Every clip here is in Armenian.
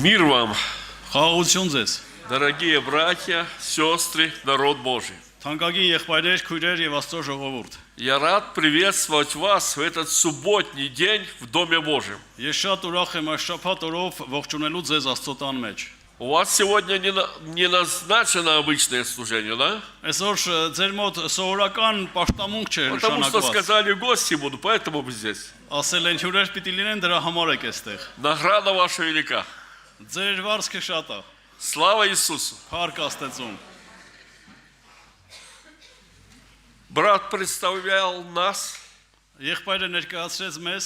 Мир вам, Խաղաղություն ձեզ։ дорогие братья, сестры, народ Божий. Թանկագին եղբայրներ, քույրեր եւ Աստծո ժողովուրդ։ Я рад приветствовать вас в этот субботний день в Доме Божьем. Ես շատ ուրախ եմ այս շաբաթ օրով ողջունելու ձեզ Աստծո տան մեջ։ У вас сегодня не назначено обычное служение, да? Այսօր ձեր мոտ սովորական պաշտամունք չէ Потому что նշանակված։ сказали, гости будут, поэтому вы здесь. Ասել են հյուրեր պիտի լինեն, дրա համար եք այստեղ։ Награда ваша велика. Ձեր վարձքը շատ է։ Слава Иисусу. Փառք Աստծուն։ Брат представлял нас. Եղբայրը ներկայացրեց մեզ։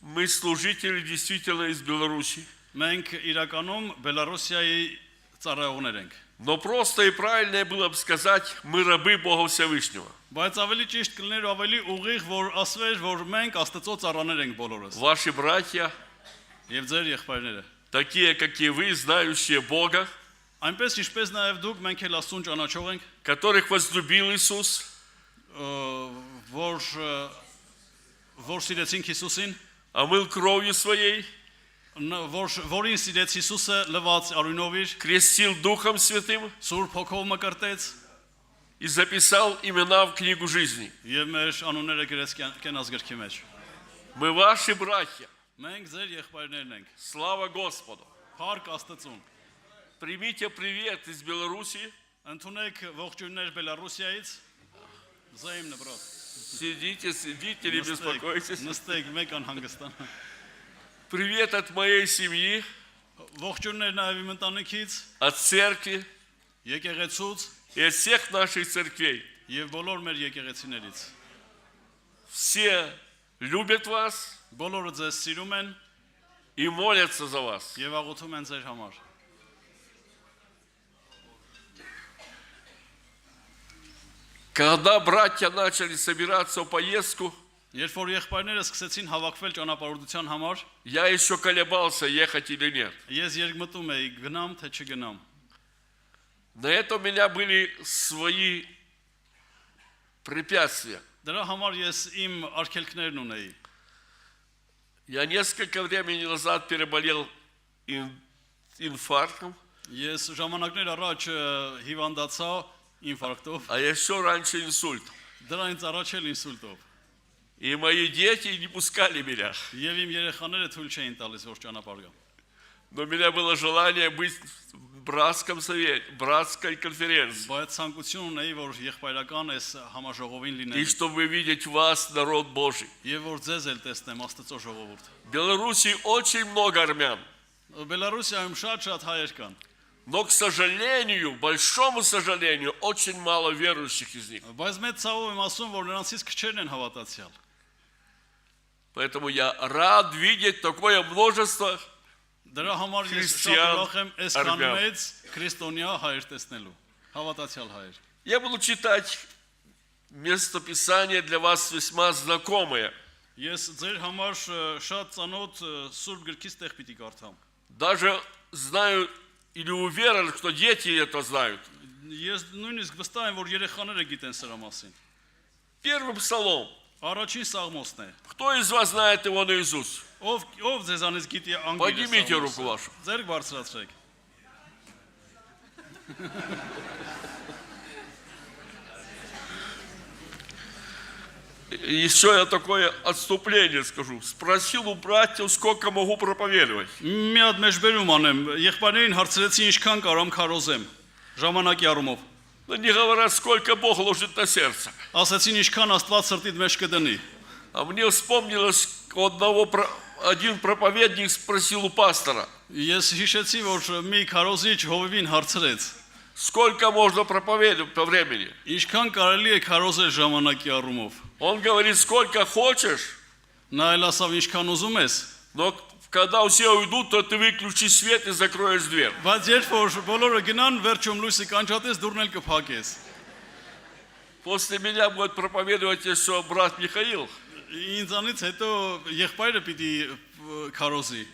Мы служители действительно из Беларуси. Մենք իրականում Բելարուսիայի ծառայողներ ենք։ Но просто и правильнее было бы сказать, мы рабы Бога Всевышнего. Բայց ավելի ճիշտ կլիներ ավելի ուղիղ, որ ասվեր, որ մենք Աստծո ծառաներ ենք բոլորս։ Ваши братья, Եվ ձեր եղբայրները։ такие, как и вы, знающие Бога, Այնպես ինչպես նաև դուք մենք էլ Աստծուն ճանաչող ենք, которых возлюбил Иисус, որ սիրեցինք Հիսուսին, омыл кровью своей, որին սիրեց Հիսուսը լվաց արյունով իր, крестил Духом Святым Սուրբ Հոգով մկրտեց и записал имена в книгу жизни. եւ մեր անունները գրեց կենաց գրքի մեջ։ Мы ваши братья. Մենք ձեր եղբայրներն ենք։ Слава Господу. Փառք Աստծուն։ Примите привет из Беларуси. Ընդունեք ողջույններ Բելարուսիայից։ Զայմն բրոտ։ Сидите, не беспокойтесь. Նստեք մեկ անհանգստան։ Привет от моей семьи, Ողջույններ նաև իմ ընտանիքից, от церкви եկեղեցուց и от всех наших церквей. եւ բոլոր մեր եկեղեցիներից։ Все любят вас Բոլորը ձեզ սիրում են и молятся за вас. եւ աղոթում են ձեր համար։ Когда братья начали собираться в поездку, Երբ որ եղբայրները սկսեցին հավաքվել ճանապարհորդության համար, я еще колебался, ехать или нет. ես երկմտում էի գնամ թե չգնամ։ На это у меня были свои препятствия. Դրա համար ես իմ արգելքներն ունեի։ Я несколько времени назад переболел инфарктом, Ես ժամանակներ առաջ հիվանդացա ինֆարկտով, а еще раньше инсультом. դրանից առաջ էլ ինսուլտով։ И мои дети не пускали меня. Եվ իմ երեխաները թույլ չէին տալիս որ ճանապարհ գամ։ Но у меня было желание быть в братском совете, братской конференции. Բայց ցանկություն ունեի որ եղբայրական այս համաժողովին И լինել։ чтобы видеть вас, народ Божий. Եվ որ ձեզ էլ տեսնեմ Աստծո ժողովուրդ։ В Беларуси очень много армян. Բելարուսիայում շատ հայեր կան, Но, к сожалению, большому сожалению, очень мало верующих из них. բայց մեծ ցավով եմ ասում որ նրանցից քչերն են հավատացյալ։ Поэтому я рад видеть такое множество. Դրա համար ես Քրիստիան շատ ուրախ եմ այսքան արմյան։ մեծ քրիստոնյա հայեր տեսնելու, հավատացյալ հայեր։ Я буду читать местописание для вас весьма знакомое. Ես ձեր համար շատ ծանոթ Սուրբ գրքից տեղ պիտի կարդամ։ Даже знаю или уверен, что дети это знают. Ես նույնիսկ վստահ եմ որ երեխաները գիտեն սրա մասին։ Первый псалом. Առաջին սաղմոսն է։ Кто из вас знает его наизусть? Ով ձեզանից գիտի անգլիա։ Поднимите руку вашу. Ձերք բարձրացրեք։ Еще я такое отступление скажу. Спросил у братьев, сколько могу проповедовать. Մի հատ մեջբերում անեմ, եղբայրներին հարցրեցի ինչքան կարամ քարոզեմ ժամանակի առումով։ Но не говорят, сколько Бог ложит на сердце. Ասացին ինչքան Աստված սրտիդ մեջ կդնի։ А мне вспомнилось, один проповедник спросил у пастора, Ես հիշեցի որ մի քարոզիչ հովիվին հարցրեց. сколько можно проповедовать по времени. Ինչքան կարելի է քարոզել ժամանակի առումով։ Он говорит, сколько хочешь, Նա էլ ասավ ինչքան ուզում ես։ но когда все уйдут, то ты выключи свет и закроешь дверь. Բայց երբ որ բոլորը գնան, վերջում լույսը կանչատես, դուրն էլ կփակես։ После меня будет проповедовать еще брат Михаил. Ինձանից հետո եղբայրը պիտի քարոզի։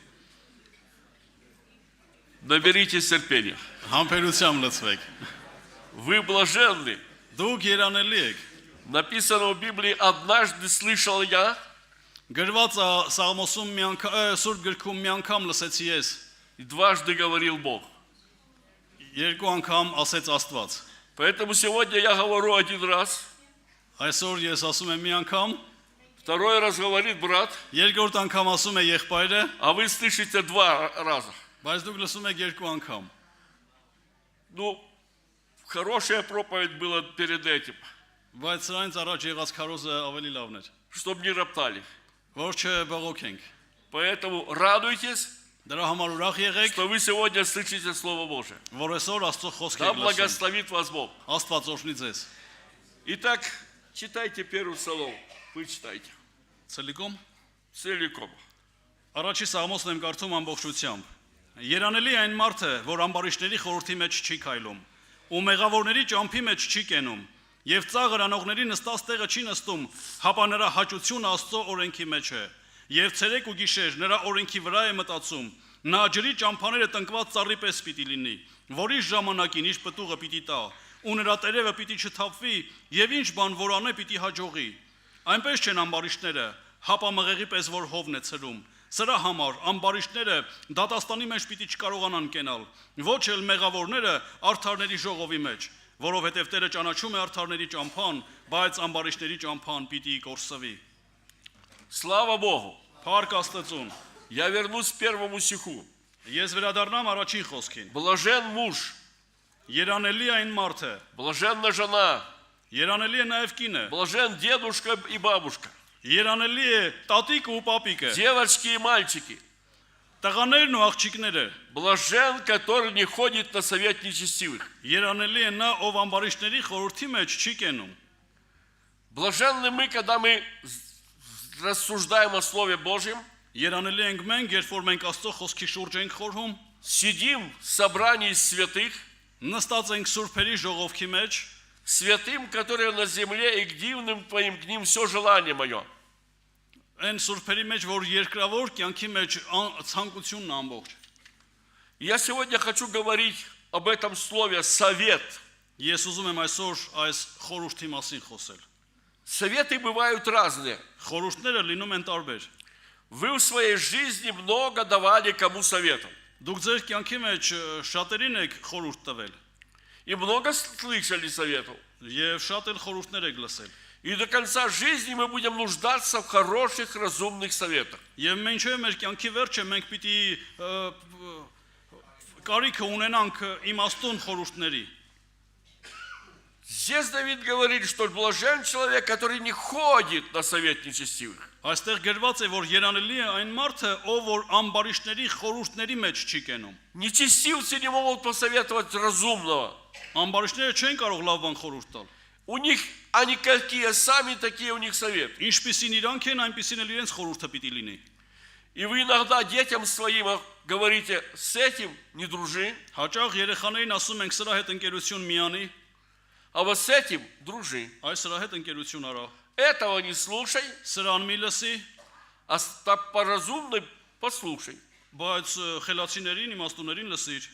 Наберитесь терпения. Համբերությամբ լցվեք։ Вы блаженны. Դուք երանելի եք։ Написано в Библии, однажды слышал я, Գրված է Սաղմոսում Սուրբ գրքում մի անգամ լսեցի ես, И дважды говорил Бог. Երկու անգամ ասեց Աստված։ Поэтому сегодня я говорю один раз, Այսօր ես ասում եմ մի անգամ, второй раз говорит брат, երկրորդ անգամ ասում է եղբայրը, а вы слышите два раза. բայց դուք լսում եք երկու անգամ։ Ну, хорошая проповедь была перед этим, Բայց սրանից առաջ եղած քարոզը ավելի լավն էր, чтобы не роптали. որ չբողոքենք։ Поэтому радуйтесь, Դրա համար ուրախ եղեք, что вы сегодня слышите Слово Божие. որ այսօր Աստծո խոսքը Да եք լսում։ благословит вас Бог. Աստված օրհնի ձեզ։ Итак, читайте первый Псалом. Вы читайте. Ցելիկոմ Целиком. Առաջի սաղմոսն եմ կարդում ամբողջությամբ։ Երանելի այն մարդը, որ ամբարիշտների խորհրդի մեջ չի քայլում, ու մեղավորների ճամփի մեջ չի կենում, եւ ծաղր անողների նստած տեղը չի նստում, հապա նրա հաճությունը Աստծո օրենքի մեջ է, եւ ցերեկ ու գիշեր նրա օրենքի վրա է մտածում, նա ջրի ճամփաները տնկված ծառի պես պիտի լինի, որի ժամանակին իր պտուղը պիտի տա, ու նրա տերևը պիտի չթափվի, եւ ինչ բան որ անե պիտի հաջողի։ Այնպես չեն ամբարիշտները, հապա մղեղի պես որ հովն է ցրում։ Սրա համար ամբարիշտները դատաստանի մեջ պիտի չկարողանան կենալ, ոչ էլ մեղավորները արդարների ժողովի մեջ, որովհետև Տերը ճանաչում է արդարների ճամփան, բայց ամբարիշտների ճամփան պիտի կորսվի։ Слава Богу. Փառք Աստծուն։ Я вернусь к первому стиху. Ես վերադառնամ առաջին խոսքին։ Блажен муж, Երանելի այն մարդը, блаженна жена, երանելի է նաև կինը, блажен дедушка и бабушка, երանելի է տատիկը ու պապիկը, девочки и мальчики. տղաներն ու աղջիկները, Блажен, который не ходит на совет нечестивых. երանելի է նա, ով ամբարիշտների խորհրդի մեջ չի կենում։ Блаженны мы, когда мы рассуждаем о Слове Божьем, Երանելի ենք մենք, երբ որ մենք Աստծո խոսքի шուրջ ենք խորհում, сидим в собрании святых, նստած ենք սուրբերի ժողովքի մեջ, святым, которые на земле, и к дивным твоим, к ним все желание мое. այն սուրբերի մեջ, որ երկրավոր կյանքի մեջ ցանկությունն ամբողջ։ Я сегодня хочу говорить об этом слове «совет». Ես ուզում եմ այսօր այս խորհրդի մասին խոսել։ Советы бывают разные. Խորհուրդները լինում են տարբեր։ Вы в своей жизни много давали кому советов. Դուք ձեր կյանքի մեջ շատերին եք խորհուրդ տվել И много слышали советов. եւ շատ էլ խորհուրդներ եք լսել։ И до конца жизни мы будем нуждаться в хороших, разумных советах. Եվ մինչև մեր կյանքի վերջը մենք պիտի կարիքը ունենանք իմաստուն խորհուրդների։ Здесь Давид говорит, что блажен человек, который не ходит на совет нечестивых. Այստեղ գրված է, որ երանելի է այն մարդը, ով որ ամբարիշտների խորհուրդների մեջ չի կենում։ Нечестивцы не могут посоветовать разумного. Ամբարիշտները չեն կարող լավ բան խորհուրդ տալ։ У них, они какие сами, такие у них советы. Ինչպիսին իրանք են, այնպիսին էլ իրենց խորհուրդը պիտի լինի։ И вы иногда детям своим говорите, с этим не дружи, Հաճախ երեխաներին ասում ենք սրա հետ ընկերություն միանի, а вот с этим дружи. այս սրա հետ ընկերություն արա։ Этого не слушай, Սրան մի լսի, а по-разумной послушай. բայց խելացիներին, իմաստուներին լսիր։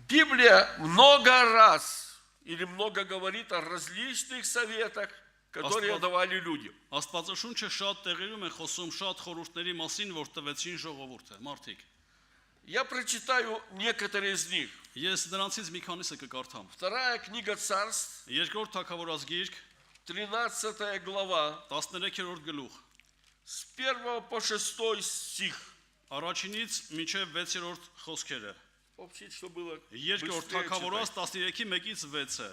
Библия много раз или много говорит о различных советах, которые давали людям. Աստվածաշունչը շատ տեղերում է խոսում շատ խորհուրդների մասին, որ տվեցին ժողովուրդը, մարդիկ։ Я прочитаю некоторые из них. Ես դրանցից մի քանիսը կկարդամ։ Вторая книга Царств, Երկրորդ Թագավորազգիրք, 13 глава, 13-րդ գլուխ, с 1 по 6 стих. առաջինից մինչև 6-րդ խոսքերը։ Общить, что было Երկրորդ быстрее Թագավորաց читать. 13-1-ից 6-ը։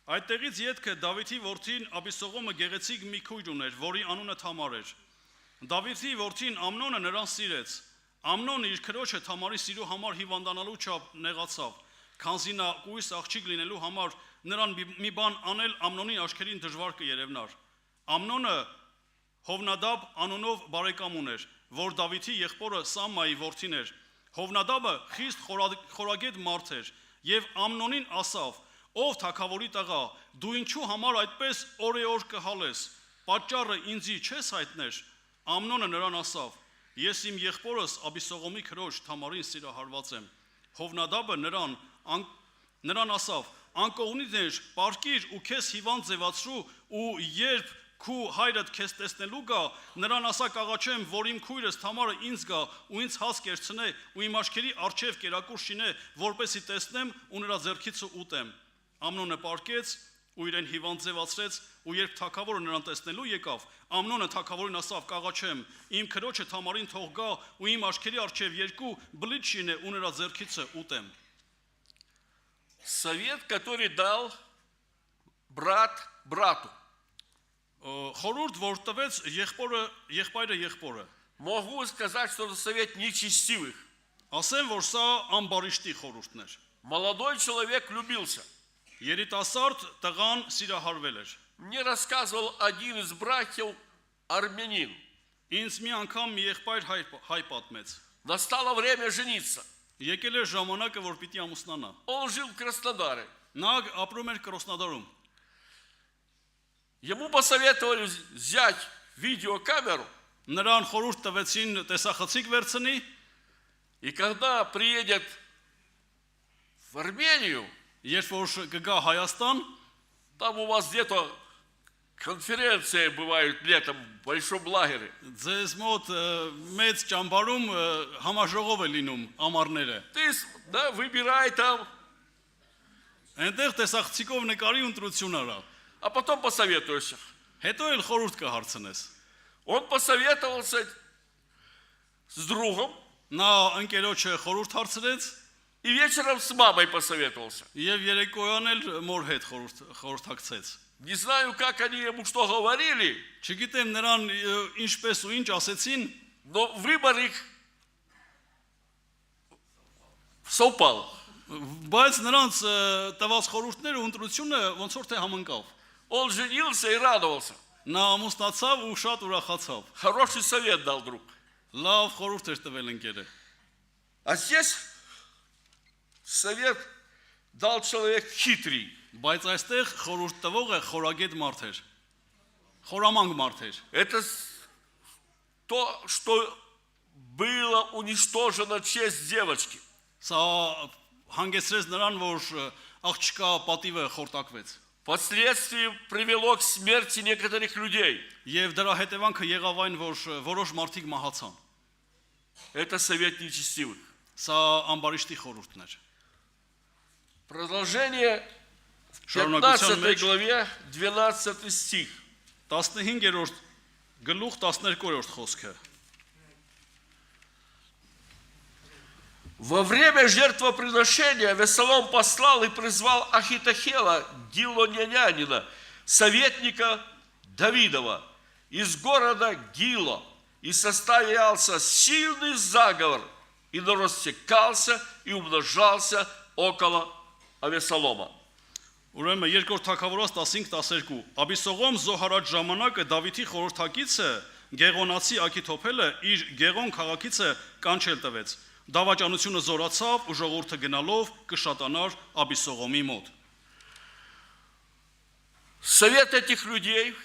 Այդտեղից ետքը Դավիթի որդին Աբիսողոմը գեղեցիկ մի քույր ուներ, որի անունը Թամար էր։ Դավիթի որդին Ամնոնը նրան սիրեց։ Ամնոնը իր քրոջը Թամարի սիրո համար հիվանդանալու չափ նեղացավ, քանզի նա կույս աղջիկ լինելու համար նրան մի բան անել Ամնոնի աչքերին դժվար կերևնար։ Ամնոնը Հովնադաբ անունով բարեկամ ուներ, որ Դավիթի եղբորը Սամմայի որդին էր։ Հովնադաբը խիստ խորագետ մարդ էր եւ Ամնոնին ասավ. «Ով թագավորի տղա, դու ինչու համար այդպես օրեօր կհալես, պատճառը ինձի չես հայտներ»։ Ամնոնը նրան ասավ. «Ես իմ եղբորս Աբիսողոմի քրոջ Թամարին սիրահարված եմ»։ Հովնադաբը նրան ասավ. «Անկողնիներ, պարկիր ու քեզ հիվանդ ձևացրու ու երբ քու հայրդ քեզ տեսնելու գա, նրան ասա կաղաչեմ, որ իմ քույրս Թամարը ինձ գա ու ինձ հաց կերցնե ու իմ աչքերի առջև կերակուր շինե, որպեսի տեսնեմ ու նրա ձեռքիցը ուտեմ։ Ամնոնը պարկեց ու իրեն հիվանդ ձևացրեց, ու երբ թագավորը նրան տեսնելու եկավ, Ամնոնը թագավորին ասավ. կաղաչեմ, իմ քրոջը Թամարին թող գա ու իմ աչքերի առջև երկու բլիթ շինե ու նրա ձեռքիցը ուտեմ։ Совет, который дал брат брату. Խորհուրդ, որ տվեց եղբայրը եղբորը։ Могу сказать, что это совет нечестивых. Ասեմ, որ սա ամբարիշտի խորհուրդն էր։ Молодой человек влюбился. Երիտասարդ տղան սիրահարվել էր։ Мне рассказывал один из братьев армянин. Ինձ մի անգամ մի եղբայր հայ պատմեց։ Настало время жениться. Եկել էր ժամանակը, որ պիտի ամուսնանա։ Он жил в Краснодаре. Նա ապրում էր Կրոսնադարում։ Ему посоветовали взять видеокамеру. Նրան խորհուրդ տվեցին տեսախցիկ վերցնի, И когда приедет в Армению, երբ որ կգա Հայաստան, там у вас где-то конференции бывают летом в большом лагере. ձեզ մոտ մեծ ճամբարում համաժողով է լինում ամառները։ Ты да, выбирай там, Այնտեղ տեսախցիկով նկարի ընտրություն արա։ а потом посоветуешься. Հետո էլ խորհուրդ կհարցնես։ Он посоветовался с другом Նա ընկերոջը խորհուրդ հարցրեց и вечером с мамой посоветовался. եւ երեկոյան էլ մոր հետ խորհրդակցեց։ Не знаю, как они ему что говорили, Չգիտեմ նրան ինչպես ու ինչ ասեցին, но выбор их совпал. բայց նրանց տված խորհուրդները ու ընտրությունը ոնց որ թե համընկավ։ Он женился и радовался. Նա ամուսնացավ ու շատ ուրախացավ։ Хороший совет дал друг. Լավ խորհուրդ էր տվել ընկերը։ А здесь совет дал человек хитрый. Բայց այստեղ խորհուրդ տվողը խորագետ մարդ էր։ Խորամանկ մարդ էր։ Это то, что было уничтожено честь девочки. Սա հանգեցրեց նրան, որ աղջկա պատիվը խորտակվեց։ Впоследствии привело к смерти некоторых людей. Եվ դրա հետևանքը եղավ այն, որ որոշ մարդիկ մահացան։ Это совет нечестивых. Սա ամբարիշտի խորհուրդն էր։ Продолжение в Շարունակության 15 մեջ главе, 12 стих. 15-րդ գլուխ 12-րդ խոսքը։ Во время жертвоприношения Авесолом послал и призвал Ахитохела, гилонянина, советника Давидова, из города Гило, и состоялся сильный заговор, и народ стекался и умножался около Авесолома. Ուրեմն երկրորդ թագավորաց 15-12 Աբիսողոմ զոհարած ժամանակը Դավիթի խորհրդակիցը Գեղոնացի Աքիթոփելը իր Գեղոն քաղաքիցը կանչել տվեց։ Դավաճանությունը զորացավ ու ժողովուրդը գնալով կշատանար Աբիսողոմի մոտ։ Совет этих людей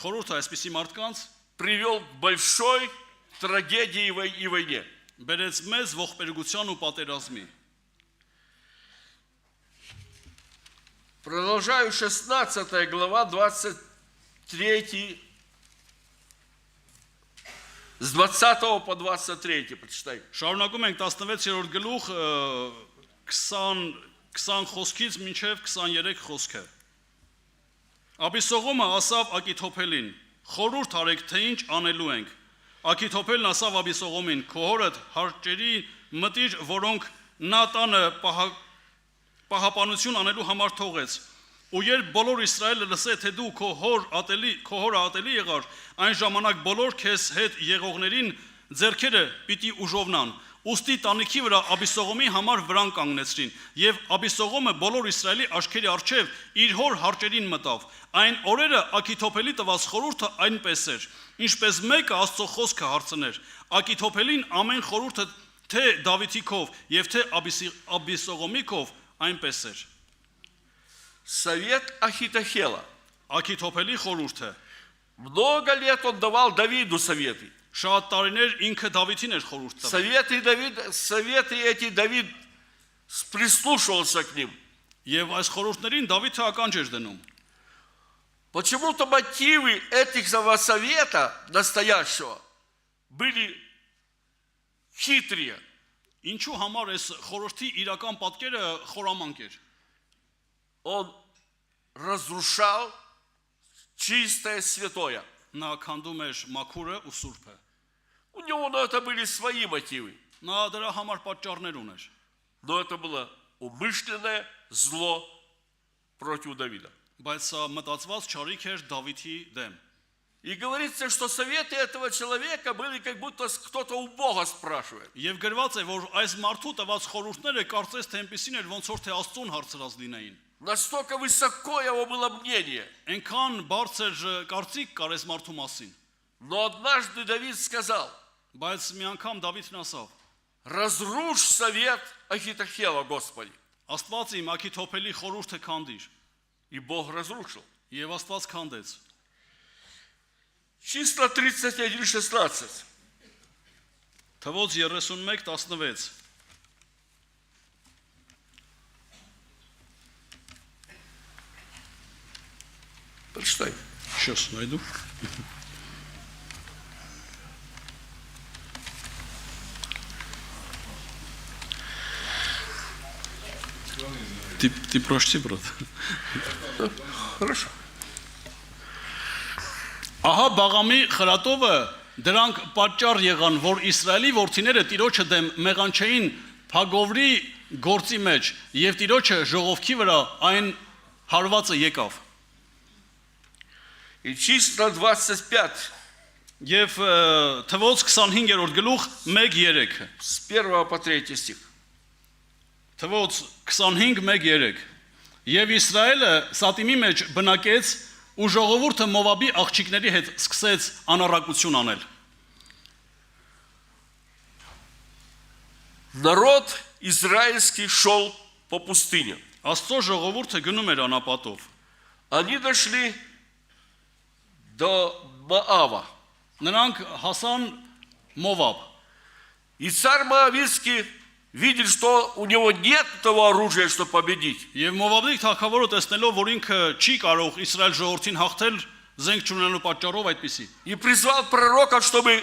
Խորհուրդը այսպիսի մարդկանց привел к большой трагедии и войне. բերեց մեծ ողբերգության ու պատերազմի։ Продолжаю 16 глава, 23, с 20 по 23, прочитай. Շարունակում ենք 16-րդ գլուխ 20 խոսքից մինչև 23 խոսքը։ Աբիսողոմը ասավ Աքիթոփելին. խորհուրդ արեք, թե ինչ անելու ենք։ Աքիթոփելն ասավ Աբիսողոմին. քո հորդ հարճերի մտիր, որոնք նա տանը պահապանություն անելու համար թողեց։ Ու երբ բոլոր Իսրայելը լսե, թե դու քո հորը ատելի եղար, այն ժամանակ բոլոր քեզ հետ եղողներին ձեռքերը պիտի ուժովնան։ Ուստի տանիքի վրա Աբիսողոմի համար վրան կանգնեցրին, եւ Աբիսողոմը բոլոր Իսրայելի աչքերի առջև իր հոր հարճերին մտավ։ Այն օրերը Աքիթոփելի տված խորհուրդը այնպես էր, ինչպես մեկը Աստծո խոսքը հարցներ։ Աքիթոփելին ամեն խորհուրդը թե Դավիթի քով եւ թե Աբիսողոմի քով այնպես էր։ Совет Ахитохела. Աքիթոփելի խորհուրդը Много лет он давал Давиду советы. շատ տարիներ ինքը Դավիթին էր խորհուրդ տվել։ Советы эти Давид прислушивался к ним. Եվ այս խորհուրդներին Դավիթը ականջ էր դնում։ Почему-то мотивы этих совета настоящего были хитрые. Ինչու համար այս խորհրդի իրական պատկերը խորամանկ էր։ Он разрушал чистое святое. Նա քանդում էր մաքուրը ու սուրբը։ У него на это были свои мотивы. Նա դրա համար պատճառներ ուներ։ Но это было умышленное зло против Давида. Բայց սա մտածված չարիք էր Դավիթի դեմ։ И говорится, что советы этого человека были как будто кто-то у Бога спрашивает. Եվ գրված է, որ այս մարդու տված խորհուրդները կարծես թե այնպեսին էր, ոնց որ թե Աստծուն հարցրած լինեին։ Настолько высоко его было мнение. Այնքան բարձր կարծիք կար այս մարդու մասին։ Но однажды Давид сказал: Բայց մի անգամ Դավիթն ասավ. разрушь совет Ахитофела, Господи. Աստված իմ Աքիթոփելի խորհուրդը քանդիր։ И Бог разрушил. Եվ Աստված քանդեց։ Числа 31:16. Թվոց 31:16 Прочитай. Сейчас найду. Ты прочти, брат. Хорошо. Ահա Բաղամի խրատովը դրանք պատճառ եղան, որ Իսրայելի որդիները Տիրոջը դեմ մեղանչեին Փագովրի գործի մեջ, եւ Տիրոջը ժողովքի վրա այն հարվածը եկավ։ И числа 25. Եվ թվոց 25-րդ գլուխ 1:3 С 1 по 3 стих. Թվոց 25:1:3 Եվ Իսրայելը Սատիմի մեջ բնակեց ու ժողովուրդը Մովաբի աղջիկների հետ սկսեց անառակություն անել։ Народ израильский шел по пустыне. Աստծո ժողովուրդը գնում էր անապատով։ Они дошли до Моава. Նրանք հասան Մովաբ։ И царь Моавитский видит, что у него нет того оружия, чтобы победить. Եվ Մովաբի թագավորը տեսնելով, որ ինքը չի կարող Իսրայել ժողովրդին հաղթել, զենք չունենալու պատճառով այդպիսի։ И призвал пророка, чтобы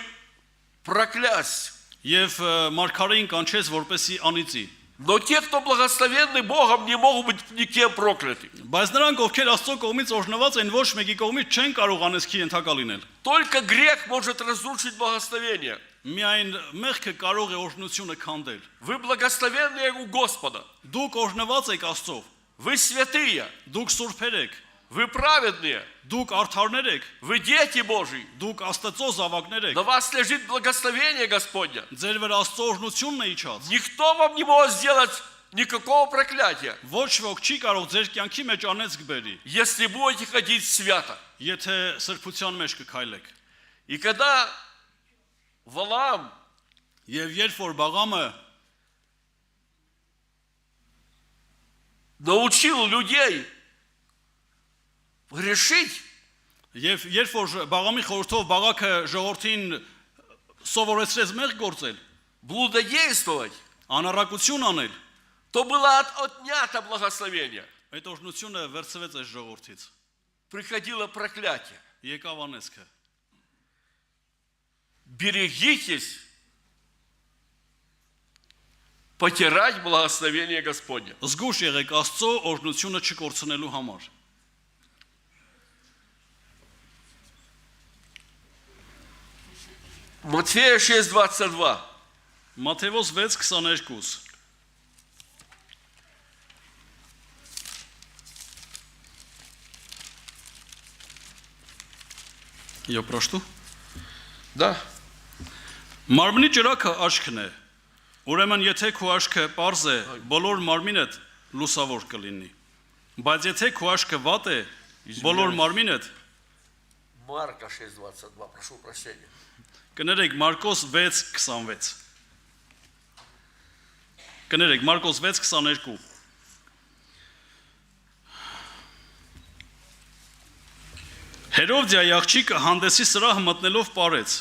проклясть. Եվ մարգարեին կանչեց, որպեսի անիծի։ Но те, кто благословенны Богом, не могут быть никем прокляты. Բայց նրանք, ովքեր Աստծո կողմից օրհնված են, ոչ մեկի кողմից չեն կարող անեսքի ենթակա լինել։ Только грех может разрушить благословение. Միայն մեղքը կարող է օրհնությունը քանդել։ Вы благословенные у Господа. Դուք օրհնված եք Աստծով։ Вы святые. Դուք սուրբեր եք։ Вы праведные. Дուք արդարներ եք։ Вы дети Божьи. Դուք Աստծո զավակներ եք։ На вас лежит благословение Господня. Ձեր վրա Աստծո օրհնությունն է իջած։ Никто вам не может сделать никакого проклятия, Ոչ ոք չի կարող ձեր կյանքի մեջ անեծք բերի, если будете ходить свято. եթե սրբության մեջ կքայլեք։ И когда Валаам Եվ երբ որ Բաղամը научил людей грешить, Եվ երբ որ Բաղամի խորհրդով Բաղաքը ժողովրդին սովորեցրեց մեղ գործել, блудодействовать, անառակություն անել, то было отнято благословение. այդ օրհնությունը վերցվեց այս ժողովրդից։ Приходило проклятие. Եկավ անեծքը։ Берегитесь потерять благословение Господня. Զգուշ եղեք Աստծո օրհնությունը չկորցնելու համար։ Матфея 6:22. Մատթեոս 6:22 Я прочту. Да. Մարմնի ճրակը աչքն է։ Ուրեմն եթե քո աչքը པարզ է, բոլոր մարմինդ լուսավոր կլինի։ Բայց եթե քո աչքը վատ է, բոլոր մարմինդ Марка 6:22. Прошу прощения. կներեք Մարկոս 6:26 Կներեք Մարկոս 6:22 Հերովդիայի աղջիկը հանդեսի սրահը մտնելով պարեց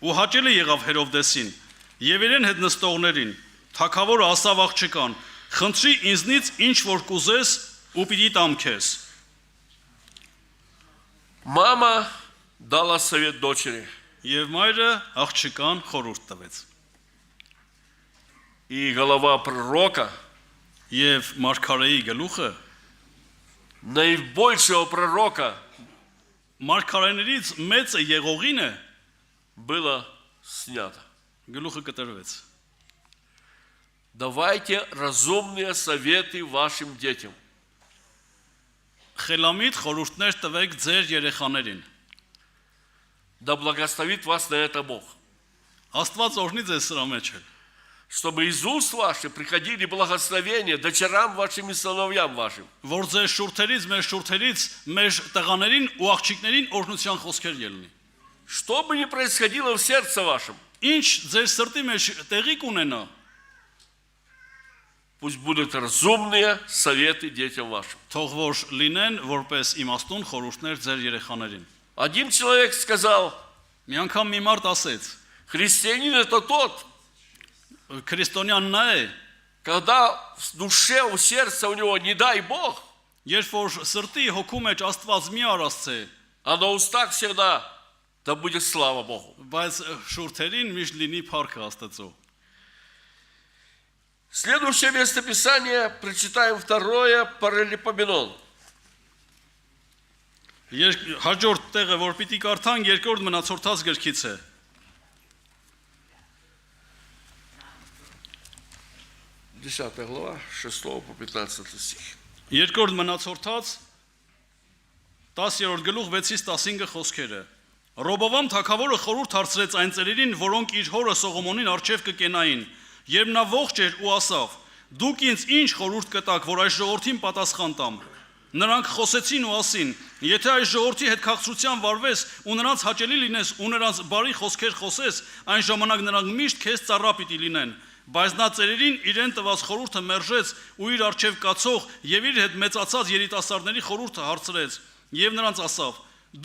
ու հաճելի եղավ Հերովդեսին եւ իրեն հետ նստողներին թագավորը ասավ աղջկան խնդրի ինձնից ինչ որ կուզես ու պիտի տամ քեզ Мама дала совет дочери. Եվ մայրը աղջկան խորհուրդ տվեց։ И голова пророка, Եվ մարգարեի գլուխը наибольшего пророка, մարգարեներից մեծը եղողինը было снято. գլուխը կտրվեց։ Давайте разумные советы вашим детям. Խելամիտ խորհուրդներ տվեք ձեր երեխաներին։ Да благословит вас на это Бог. Աստված օրհնի ձեզ սրա մեջ էլ։ Чтобы из уст ваших приходили благословения дочерям вашим и сыновьям вашим. Որ ձեր շուրթերից, մեր տղաներին ու աղջիկներին օրհնության խոսքեր ելնի։ Что бы ни происходило в сердце вашем, Ինչ ձեր սրտի մեջ տեղի կունենա, пусть будут разумные советы детям вашим. թող որ լինեն որպես իմաստուն խորհուրդներ ձեր երեխաներին։ Один человек сказал, Մի անգամ մի մարդ ասեց. христианин это тот, Քրիստոնյանն է, когда в душе, в сердце у него, не дай Бог, երբ որ սրտի հոգու մեջ Աստված մի արածցե, а на устах всегда, да будет слава Богу. բայց շուրթերին միշտ լինի փառքը Աստծո։ Следующее местописание прочитаем 2 Паралипоменон. Հաջորդ տեղը, որ պիտի կարդանք, երկրորդ մնացորդած գրքից է։ 10 глава, 6 по 15 стих. Երկրորդ մնացորդած 10-րդ գլուխ 6-ից 15 խոսքերը։ Ռոբովամ թագավորը խորհուրդ հարցրեց այն ծերերին, որոնք իր հորը Սողոմոնին արչև կկենային, երբ նա ողջ էր ու ասավ. Դուք ինձ ինչ խորհուրդ կտաք, որ այս ժողովրդին պատասխան տամ։ Նրանք խոսեցին ու ասին. Եթե այս ժողովրդի հետ քաղցրության վարվես ու նրանց հաճելի լինես ու նրանց բարի խոսքեր խոսես, այն ժամանակ նրանք միշտ քեզ ծառա պիտի լինեն։ Բայց նա ծերերին իրեն տված խորհուրդը մերժեց ու իր արչև կացող եւ իր հետ մեծացած երիտասարդների խորհուրդը հարցրեց եւ նրանց ասավ.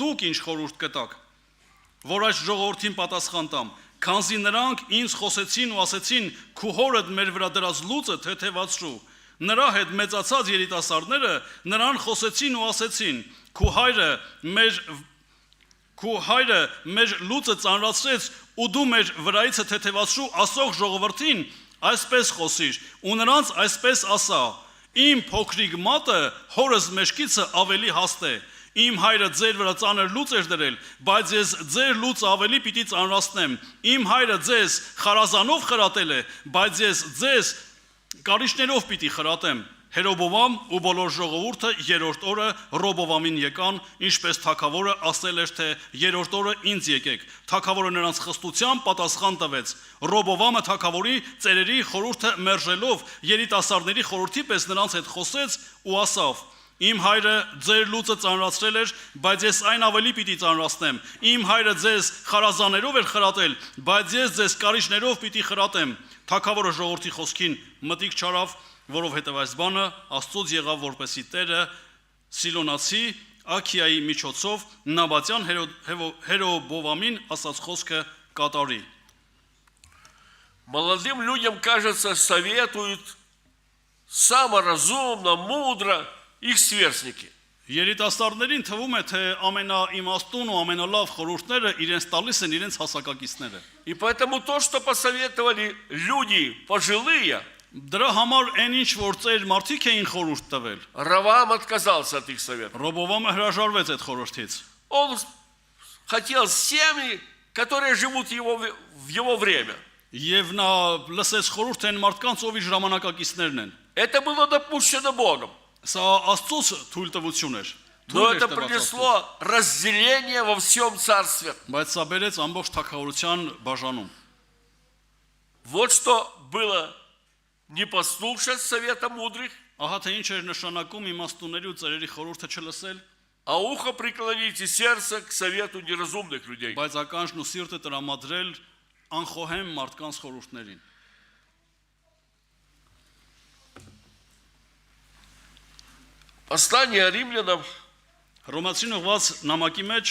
Դուք ինչ խորհուրդ կտաք, որ այս ժողովրդին պատասխան տամ, քանզի նրանք ինձ խոսեցին ու ասեցին. քու հորդ մեր վրա դրած լուծը թեթևացրու։ Նրա հետ մեծացած երիտասարդները նրան խոսեցին ու ասեցին. քու հայրը մեր լուծը ծանրացրեց ու դու մեր վրայիցը թեթևացրու ասող ժողովրդին այսպես խոսիր ու նրանց այսպես ասա. իմ փոքրիկ մատը հորս մեջքիցը ավելի հաստ է։ Իմ հայրը ձեր վրա ծանր լուծ էր դրել, բայց ես ձեր լուծը ավելի պիտի ծանրացնեմ։ Իմ հայրը ձեզ խարազանով խրատել է, բայց ես ձեզ կարիճներով պիտի խրատեմ։ Հերոբովամ ու բոլոր ժողովուրդը երրորդ օրը Ռոբովամին եկան, ինչպես թագավորը ասել էր, թե երրորդ օրը ինձ եկեք։ Թագավորը նրանց խստությամբ պատասխան տվեց։ Ռոբովամը թագավորի ծերերի խորհուրդը մերժելով երիտասարդների խորհրդի պես նրանց հետ խոսեց ու ասավ. Իմ հայրը ձեր լուծը ծանրացրել էր, բայց ես այն ավելի պիտի ծանրացնեմ։ Իմ հայրը ձեզ խարազաներով էր խրատել, բայց ես ձեզ կարիճներով պիտի խրատեմ։ Թագավորը ժողովրդի խոսքին մտիկ չարավ, որովհետև այս բանը Աստծոց եղավ որպեսի Տերը Սիլոնացի Աքիայի միջոցով Նաբատյան Հերոբովամին ասած խոսքը կատարի։ Молодым людям, кажется, советуют саморазумно, мудро их сверстники. Երիտասարդներին թվում է, թե ամենաիմաստուն ու ամենալավ խորհուրդները իրենց տալիս են իրենց հասակակիցները։ И поэтому то, что посоветовали люди пожилые, Դրա համար այն ինչ որ ծեր մարդիկ էին խորհուրդ տվել, Равам отказался от их советов. Ռոբովամը հրաժարվեց այդ խորհրդից։ Он хотел семьи, которые живут в его время. Եվ նա լսեց խորհուրդ են մարդկանց, ով իր ժամանակակիցներն են։ Это было допущено Богом. Սա Աստծոց թույլտվություն էր։ Но это принесло разделение во всем царстве. Բայց սա բերեց ամբողջ թագավորության բաժանում։ Вот что было не послушать совета мудрых, Ահա թե ինչ էր նշանակում իմաստունների ու ծերերի խորհուրդը չլսել, а ухо преклонить и сердце к совету неразумных людей. բայց ականջն ու սիրտը տրամադրել անխոհեմ մարդկանց խորհուրդներին։ Послание римлянам, Հռոմացին ուղված նամակի մեջ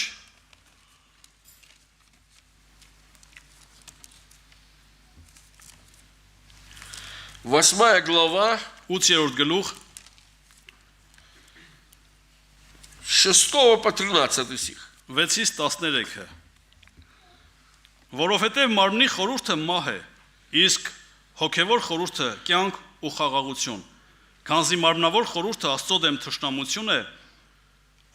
8 глава, 8-րդ գլուխ 6 по 13 стих. 6-ից 13-ը Որովհետև մարմնի խորհուրդը մահ է, իսկ հոգևոր խորհուրդը կյանք ու խաղաղություն։ Քանզի մարմնավոր խորհուրդը Աստծո դեմ թշնամություն է,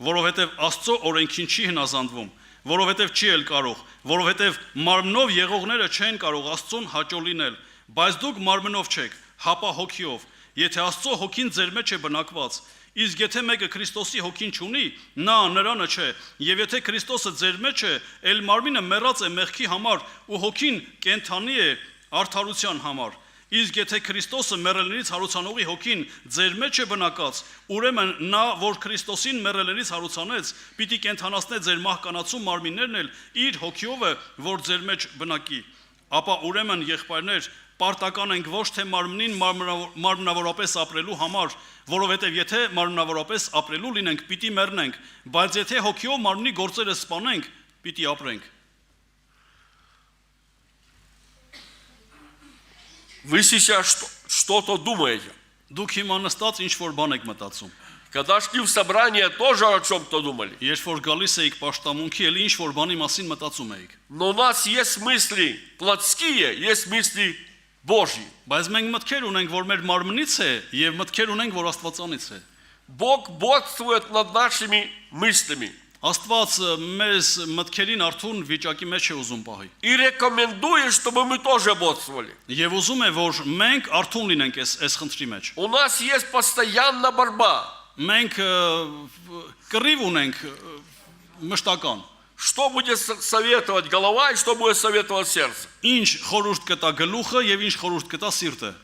որովհետև Աստծո օրենքին չի հնազանդվում, որովհետև չի էլ կարող, որովհետև մարմնով եղողները չեն կարող Աստծուն հաճո լինել, բայց դուք մարմնով չեք, հապա հոգիով, եթե Աստծո հոգին ձեր մեջ է բնակված, իսկ եթե մեկը Քրիստոսի հոգին չունի, նա նրանը չէ, եւ եթե Քրիստոսը ձեր մեջ է, ել մարմինը մեռած է մեղքի համար ու հոգին կենթանի է արդարության համար։ Իսկ եթե Քրիստոսը մեռելներից հարուցանողի հոգին ձեր մեջ է բնակած, ուրեմն նա, որ Քրիստոսին մեռելներից հարուցանեց, պիտի կենթանացնե ձեր մահկանացու մարմիններն էլ իր հոգիով է, որ ձեր մեջ բնակի։ Ապա ուրեմն եղբայրներ, պարտական ենք ոչ թե մարմնին մարմնավորապես ապրելու համար, որովհետև եթե մարմնավորապես ապրելու լինենք, պիտի մեռնենք, բայց եթե հոգիով մարմնի գործերը սպանենք, պիտի ապրենք։ Вы сейчас что-то думаете. Դուք հիմա նստած ինչ որ բան եք մտածում։ Когда шли в собрание, тоже о чем-то думали. Երբ որ գալիս էիք պաշտամունքի, էլի ինչ որ բանի մասին մտածում էիք։ Но у нас есть мысли плотские, есть мысли Божьи. Բայց մենք մտքեր ունենք, որ մեր մարմնից է, եւ мտքեր ունենք, որ Աստվածանից է։ Бог бодствует над нашими мыслями Աստված մեզ մտքերին արթուն վիճակի մեջ է ուզում պահի։ и рекомендует, чтобы мы тоже бодствовали. Եվ ուզում է, որ մենք արթուն լինենք այս խնդրի մեջ։ У нас есть постоянно борьба. Մենք կռիվ ունենք մշտական։ Что будет советовать голова и что будет советовать сердце? Ինչ խորհուրդ կտա գլուխը եւ ինչ խորհուրդ կտա սիրտը։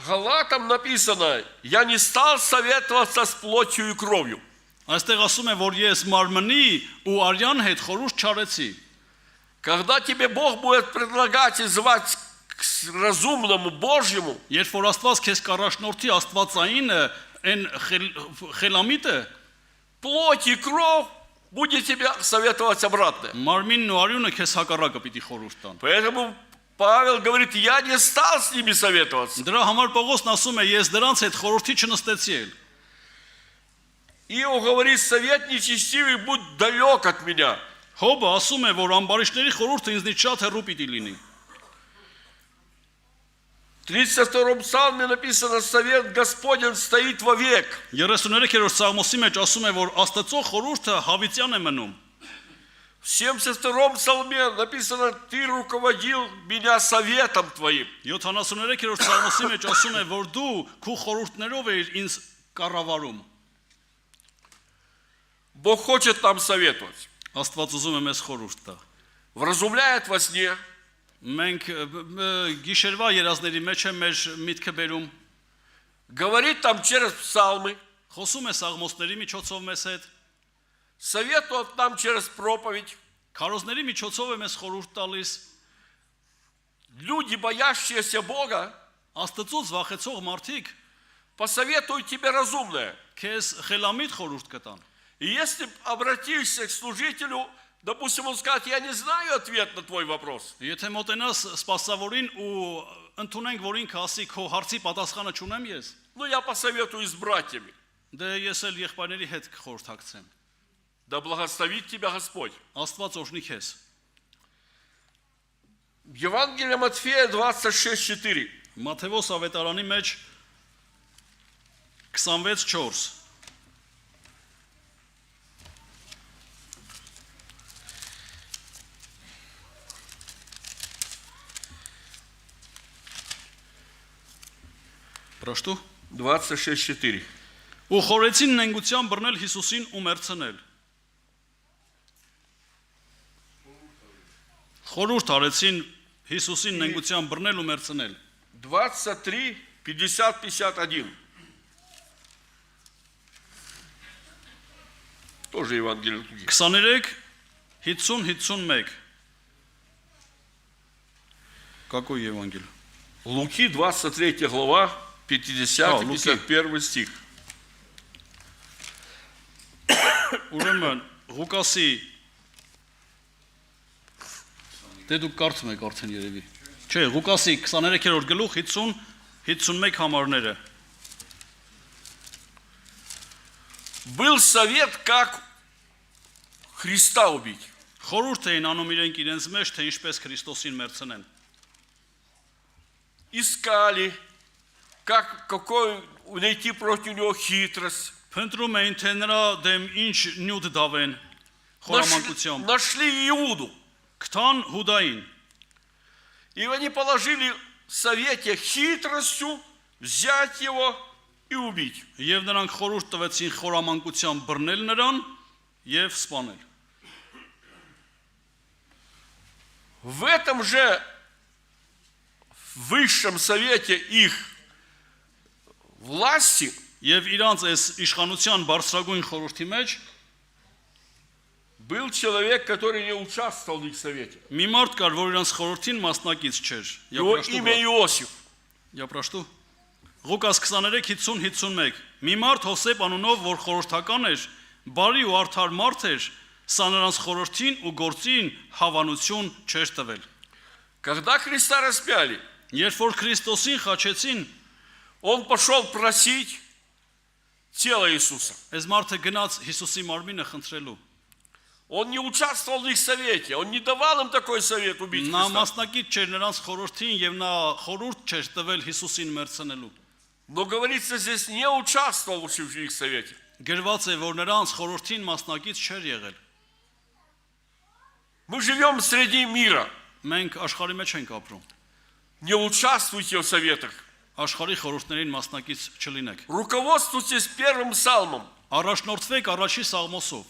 Галатам написано: я не стал советоваться с плотью и кровью. Այստեղ ասում է, որ ես մարմնի ու արյան հետ խորհուրդ չարեցի։ Когда тебе Бог будет предлагать и звать к разумному Божьему, Երբ որ Աստված քեզ կառաջնորդի Աստվածայինը, այն խելամիտը, плоть и кровь будет тебе советовать обратное. մարմինն ու արյունը քեզ հակառակը пիտի խորհուրդ տան։ Поэтому Павел говорит: я не стал с ними советоваться. Դրա համար Պողոսն ասում է, ես դրանց հետ խորհրդի չնստեցի էլ։ Иов говорит: совет нечестивый, будь далек от меня. Հոբը ասում է, որ ամբարիշտների խորհուրդը ինձնից շատ հեռու պիտի լինի։ В 32-м псалме написано: совет Господень стоит вовек. 33-րդ Սաղմոսի մեջ ասում է, որ Աստծո խորհուրդը հավիտյան է մնում։ В 72-м псалме написано: ты руководил меня советом твоим. 73-րդ Սաղմոսի մեջ ասում է, որ դու քո խորհուրդներով ես ինձ կառավարում։ Бог хочет нам советовать. Աստված ուզում է մեզ խորհուրդ տա։ Вразумляет во сне, Մենք գիշերվա երազների մեջ է մեր միտքը բերում, говорит там через псалмы, խոսում է սաղմոսների միջոցով մեզ հետ, советует нам через проповедь. քարոզների միջոցով է մեզ խորհուրդ տալիս, Люди, боящиеся Бога, Աստծուց վախեցող մարդիկ посоветуют тебе разумное. քեզ խելամիտ խորհուրդ կտան։ И если обратишься к служителю, допустим, он скажет: я не знаю ответ на твой вопрос. Եթե մոտենաս սպասավորին ու ընդունենք, որ ինքը ասի քո հարցի պատասխանը չունեմ ես, Ну, я посоветую с братьями. դե ես էլ եղբայրների հետ կխորհրդակցեմ։ Да благословит тебя Господь. Աստված օրհնի քեզ։ Евангелие Матфея 26:4. Մատթեոս ավետարանի մեջ 26:4 Պրաշտու 26:4. ու խորեցին նենգության բռնել Հիսուսին ու մեռցնել։ Խորհուրդ արեցին Հիսուսին նենգության բռնել ու մեռցնել։ 23, 50, 51. Тоже Евангелие Луки. 23 50-51 Какой Евангелие? Луки, 23 глава, 50-51 стих. Ուրեմն Ղուկասի դե դուք կարծում եք արդեն երևի։ Չէ, Ղուկասի 23-րդ գլուխ 50-51 համարները։ был совет, как Христа убить. Խորհուրդ էին անում իրենք իրենց մեջ, թե ինչպես Քրիստոսին մերցնեն։ Искали, какой найти против него хитрость. Փնտրում էին, թե նրա դեմ ինչ նյութ դավեն խորամանկությամբ։ Нашли Иуду. Գտան Հուդային։ И они положили в совете хитростью взять его и убить. Եվ նրանք խորհուրդ տվեցին խորամանկությամբ բռնել նրան եւ սպանել։ В этом же высшем совете их власти Եվ իրանց այս իշխանության բարձրագույն խորհրդի մեջ был человек, который не участвовал в их совете. մի մարդ կար, որ իրանց խորհրդին մասնակից չէր։ Его имя Иосиф. Япրաշտու Ղուկաս 23:50-51 մի մարդ Հոսեփ անունով, որ խորհրդական էր, բարի ու արդար մարդ էր, սա նրանց խորհրդին ու գործին հավանություն չէր տվել։ Когда Христа распяли, Երբ որ Քրիստոսին խաչեցին, он пошел просить тело Иисуса. այս մարդը գնաց Հիսուսի մարմինը խնդրելու։ Он не участвовал в их совете, он не давал им такой совет убить Նա Христа. մասնակից չէր նրանց խորհրդին եւ նա խորհուրդ չէր տվել Հիսուսին մերցնելու։ Но говорится, здесь не участвовал в их совете. Գրված է, որ նրանց խորհրդին մասնակից չէր եղել։ Мы живем среди мира. Մենք աշխարհի մեջ ենք ապրում։ Не участвуйте в советах. Աշխարհի խորհուրդներին մասնակից չլինեք։ Руководствуйтесь первым псалмом. Առաջնորդվեք առաջի Սաղմոսով։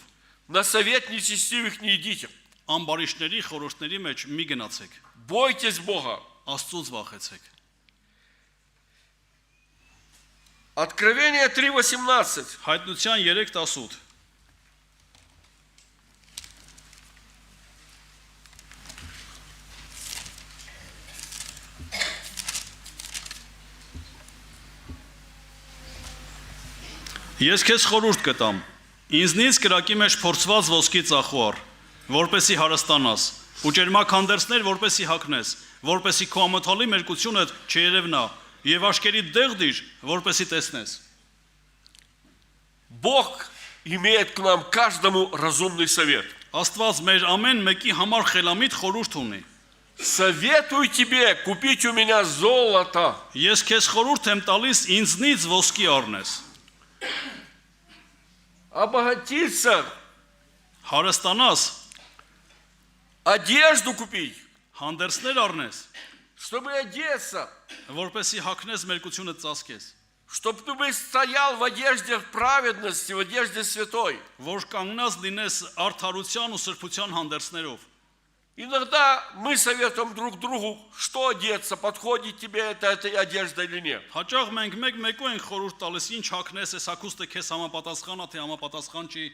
На совет нечестивых не идите. Ամբարիշտների խորհուրդների մեջ մի գնացեք։ Бойтесь Бога. Աստծուց վախեցեք։ Откровение 3:18. Հայտնության 3:18 Ես քեզ խորհուրդ կտամ, ինձնից կրակի մեջ փորձված ոսկի ծախուար, որպեսի հարստանաս, ու ջերմակ հանդերձներ, որպեսի հագնես, որպեսի քո ամոթալի մերկությունը չերևնա, եւ աշկերիդ դեղ դիր, որպեսի տեսնես։ Бог имеет к нам каждому разумный совет. Աստված մեր ամեն մեկի համար խելամիտ խորհուրդ ունի։ Советую тебе купить у меня золото. Ես քեզ խորհուրդ եմ տալիս ինձնից ոսկի առնես, Обогатиться, հարստանաս, одежду купить, հանդերձներ առնես, чтобы одеться, որպեսի հագնես մերկությունը ծածկես, чтобы ты стоял в одежде праведности, в одежде святой. որ կանգնած լինես արդարության ու սրբության հանդերձներով։ Иногда мы советуем друг другу, что одеться, подходит тебе эта одежда или нет. Հաճախ մենք մեկ-մեկու ենք խորհուրդ տալիս, ինչ հագնես, այս հագուստը քեզ համապատասխան է, թե համապատասխան չի։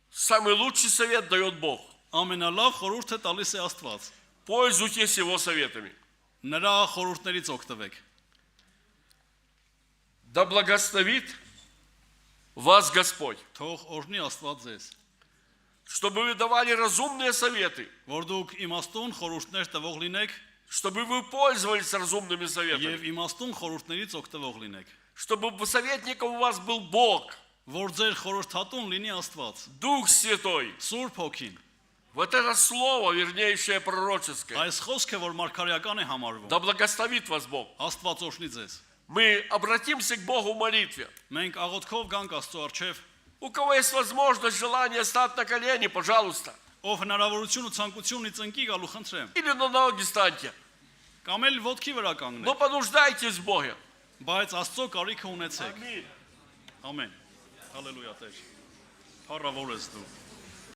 Самый лучший совет дает Бог. Ամենալավ խորհուրդը տալիս է Աստված։ Пользуйтесь его советами. Նրա խորհուրդներից օգտվեք։ Да благословит вас Господь, Թող օրհնի Աստված ձեզ, чтобы вы давали разумные советы, որ դուք իմաստուն խորհուրդներ տվող լինեք чтобы вы пользовались разумными советами, եւ իմաստուն խորհուրդներից օգտվող լինեք, чтобы советником у вас был Бог, որ ձեր խորհրդատուն լինի Աստված, Дух Святой. Սուրբ Հոգին։ Вот это слово, вернейшее пророческое. Այս խոսքը, որ մարգարեական է համարվում, Да благословит вас Бог. Աստված օրհնի ձեզ։ Мы обратимся к Богу в молитве. Մենք աղոթքով գանք Աստծո առջև, У кого есть возможность, желание стать на колени, пожалуйста. ով հնարավորություն ու ցանկություն ունի ծնկի գալու խնդրեմ, Или на ноги станьте. կամ էլ ոտքի вրա կանգնեք, Но понуждайтесь в Боге. բայց Աստծո կարիքը ունեցեք։ Аминь. Ամեն։ Հալելույա Տեր։ Փառավոր ես դու։